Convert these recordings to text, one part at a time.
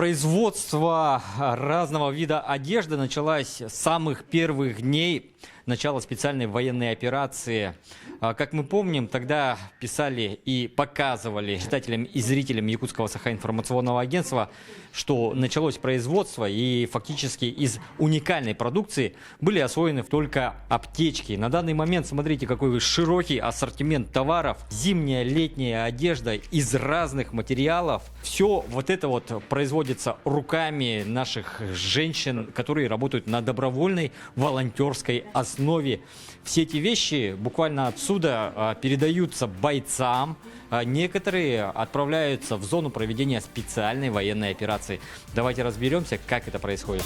Производство разного вида одежды началось с самых первых дней начала специальной военной операции. Как мы помним, тогда писали и показывали читателям и зрителям Якутского Саха-информационного агентства, что началось производство, и фактически из уникальной продукции были освоены только аптечки. На данный момент, смотрите, какой широкий ассортимент товаров, зимняя, летняя одежда из разных материалов. Все вот это вот производится руками наших женщин, которые работают на добровольной волонтерской основе. Все эти вещи буквально отсюда передаются бойцам. Некоторые отправляются в зону проведения специальной военной операции. Давайте разберемся, как это происходит.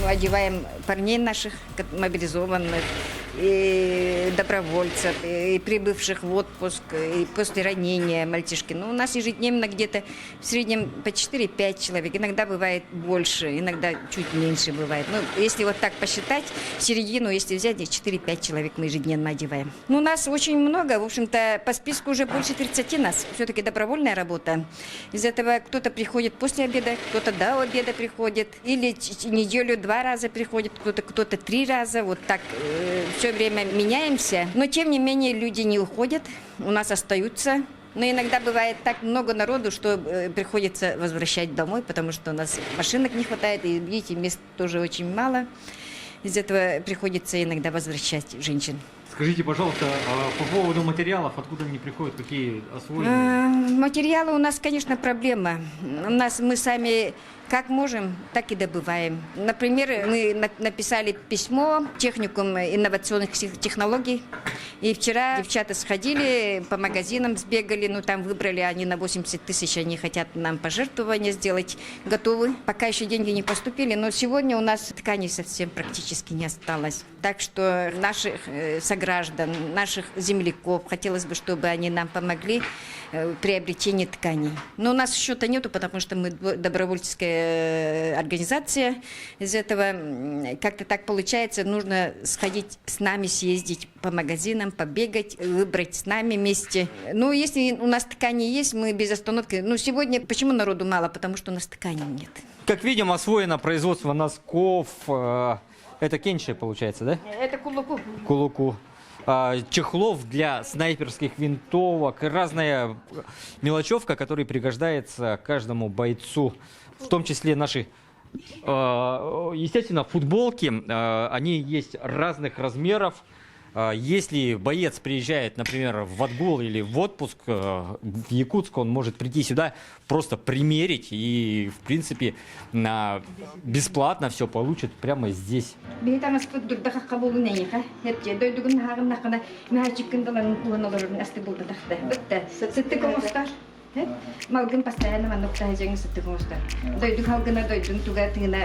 Одеваем парней наших, мобилизованных, и добровольцев, и прибывших в отпуск, и после ранения мальчишки. Ну, у нас ежедневно где-то в среднем по 4-5 человек. Иногда бывает больше, иногда чуть меньше бывает. Ну, если вот так посчитать, середину, если взять, 4-5 человек мы ежедневно одеваем. Ну, у нас очень много, в общем-то, по списку уже больше 30 нас. Все-таки добровольная работа. Из этого кто-то приходит после обеда, кто-то до обеда приходит, или неделю 2 раза приходит, кто-то 3 раза, вот так все время меняемся. Но тем не менее люди не уходят, у нас остаются. Но иногда бывает так много народу, что приходится возвращать домой, потому что у нас машинок не хватает, и, видите, мест тоже очень мало. Из этого приходится иногда возвращать женщин. Скажите, пожалуйста, по поводу материалов, откуда они приходят, какие освоены? Материалы у нас, конечно, проблема. Мы сами как можем, так и добываем. Например, мы написали письмо техникум инновационных технологий. И вчера девчата сходили, по магазинам сбегали, ну там выбрали они на 80 тысяч, они хотят нам пожертвования сделать, готовы. Пока еще деньги не поступили, но сегодня у нас тканей совсем практически не осталось. Так что наших сограждан, наших земляков, хотелось бы, чтобы они нам помогли в приобретении тканей. Но у нас счета нету, потому что мы добровольческая организация. Из этого как-то так получается, нужно сходить с нами, съездить по магазинам, побегать, выбрать с нами вместе. Ну, если у нас ткани есть, мы без остановки. Ну, сегодня почему народу мало? Потому что у нас тканей нет. Как видим, освоено производство носков. Это кенчи, получается, да? Это кулуку. Кулуку. Чехлов для снайперских винтовок, разная мелочевка, которая пригождается каждому бойцу, в том числе наши, естественно, футболки, они есть разных размеров. Если боец приезжает, например, в отгул или в отпуск в Якутск, он может прийти сюда, просто примерить и, в принципе, бесплатно все получит прямо здесь. Малгын постоянно мандукта хажеңи сыттыгыңыздар. Дойдук халгына дойдун туга тыгына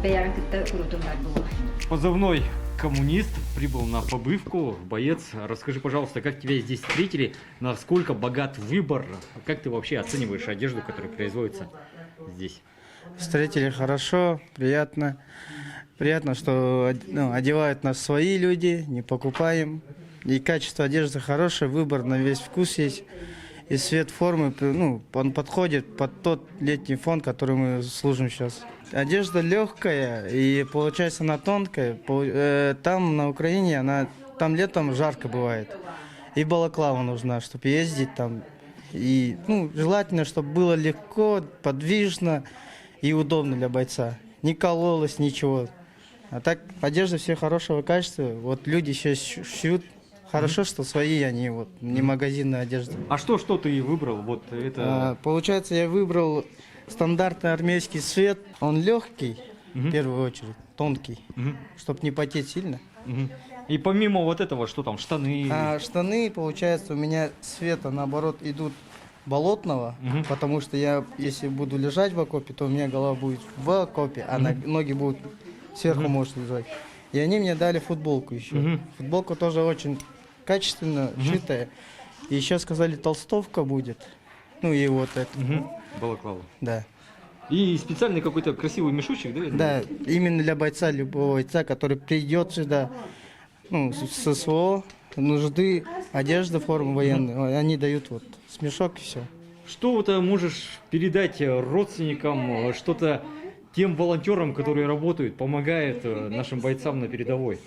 баягын кытта курутундар булу. Позывной «Коммунист» прибыл на побывку. Боец, расскажи, пожалуйста, как тебя здесь встретили, насколько богат выбор, как ты вообще оцениваешь одежду, которая производится здесь? Встретили хорошо, приятно. Приятно, что одевают нас свои люди, не покупаем. И качество одежды хорошее, выбор на весь вкус есть. И цвет формы, он подходит под тот летний фон, который мы служим сейчас. Одежда легкая и получается она тонкая. Там на Украине там летом жарко бывает. И балаклава нужна, чтобы ездить там. И желательно, чтобы было легко, подвижно и удобно для бойца. Не кололось ничего. А так одежда все хорошего качества. Вот люди сейчас шьют. Хорошо, что свои они, не магазинная одежда. А что ты выбрал? Вот это... Получается, я выбрал стандартный армейский цвет. Он легкий, в первую очередь, тонкий, чтобы не потеть сильно. И помимо вот этого, что там, штаны? Штаны, получается, у меня цвета, наоборот, идут болотного, потому что если буду лежать в окопе, то у меня голова будет в окопе, а ноги будут сверху, может лежать. И они мне дали футболку еще. Футболка тоже очень качественно шитая. И еще сказали, толстовка будет. Ну и вот это. Балаклава. Да. И специальный какой-то красивый мешочек, да? Да, именно для бойца, любого бойца, который придет сюда, с СВО, нужды, одежда, форма военная, они дают вот смешок и все. Что вот можешь передать родственникам, что-то тем волонтерам, которые работают, помогают нашим бойцам на передовой?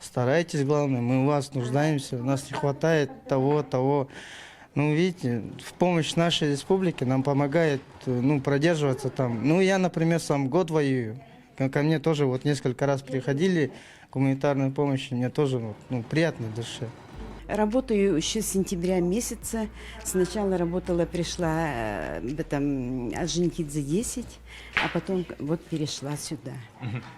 Старайтесь, главное, мы у вас нуждаемся, у нас не хватает того. Ну, видите, в помощь нашей республике нам помогает, ну, продерживаться там. Ну, я, например, сам год воюю. Ко мне тоже вот несколько раз приходили гуманитарную помощь, мне тоже, ну, приятно в душе. Работаю еще с сентября месяца. Сначала пришла в этом Орджоникидзе 10, а потом вот перешла сюда.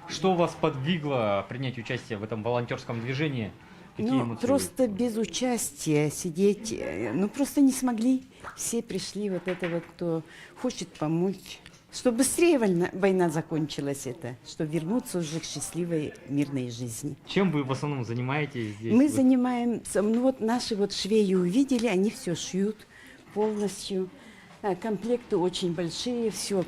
Что вас подвигло принять участие в этом волонтерском движении? Какие Ну, эмоции? просто без участия сидеть, ну, просто не смогли. Все пришли, вот это вот, кто хочет помочь. Чтобы быстрее война закончилась, чтобы вернуться уже к счастливой мирной жизни. Чем вы в основном занимаетесь здесь? Мы занимаемся, ну вот наши вот швеи увидели, они все шьют полностью. Комплекты очень большие, все,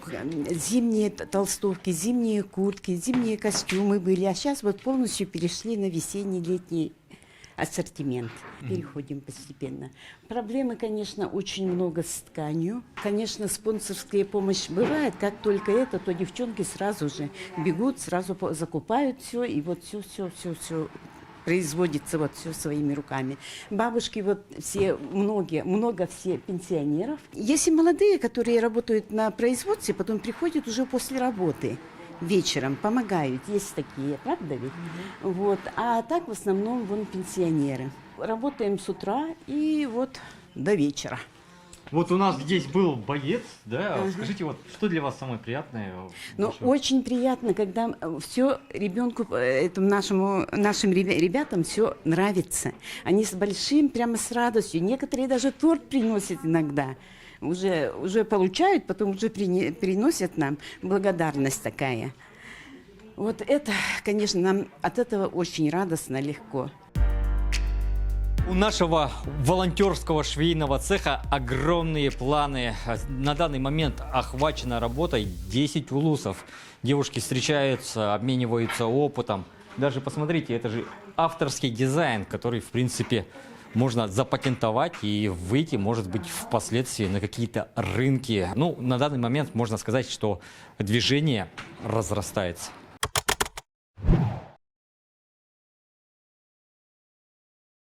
зимние толстовки, зимние куртки, зимние костюмы были. А сейчас вот полностью перешли на весенний, летний ассортимент. Переходим постепенно. Проблемы, конечно, очень много с тканью. Конечно, спонсорская помощь бывает. Как только это, то девчонки сразу же бегут, сразу закупают все, и вот все производится вот все своими руками. Бабушки вот все, много все пенсионеров. Есть и молодые, которые работают на производстве, потом приходят уже после работы. Вечером помогают, есть такие, правда ведь? Вот. А так в основном вон пенсионеры. Работаем с утра и вот до вечера. Вот у нас здесь был боец, да? Скажите, вот что для вас самое приятное? Ну, очень приятно, когда все ребенку, нашим ребятам все нравится. Они с большим, прямо с радостью. Некоторые даже торт приносят иногда. Уже получают, потом уже приносят нам. Благодарность такая. Вот это, конечно, нам от этого очень радостно, легко. У нашего волонтерского швейного цеха огромные планы. На данный момент охвачена работой 10 улусов. Девушки встречаются, обмениваются опытом. Даже посмотрите, это же авторский дизайн, который, в принципе, можно запатентовать и выйти, может быть, впоследствии на какие-то рынки. Ну, на данный момент можно сказать, что движение разрастается.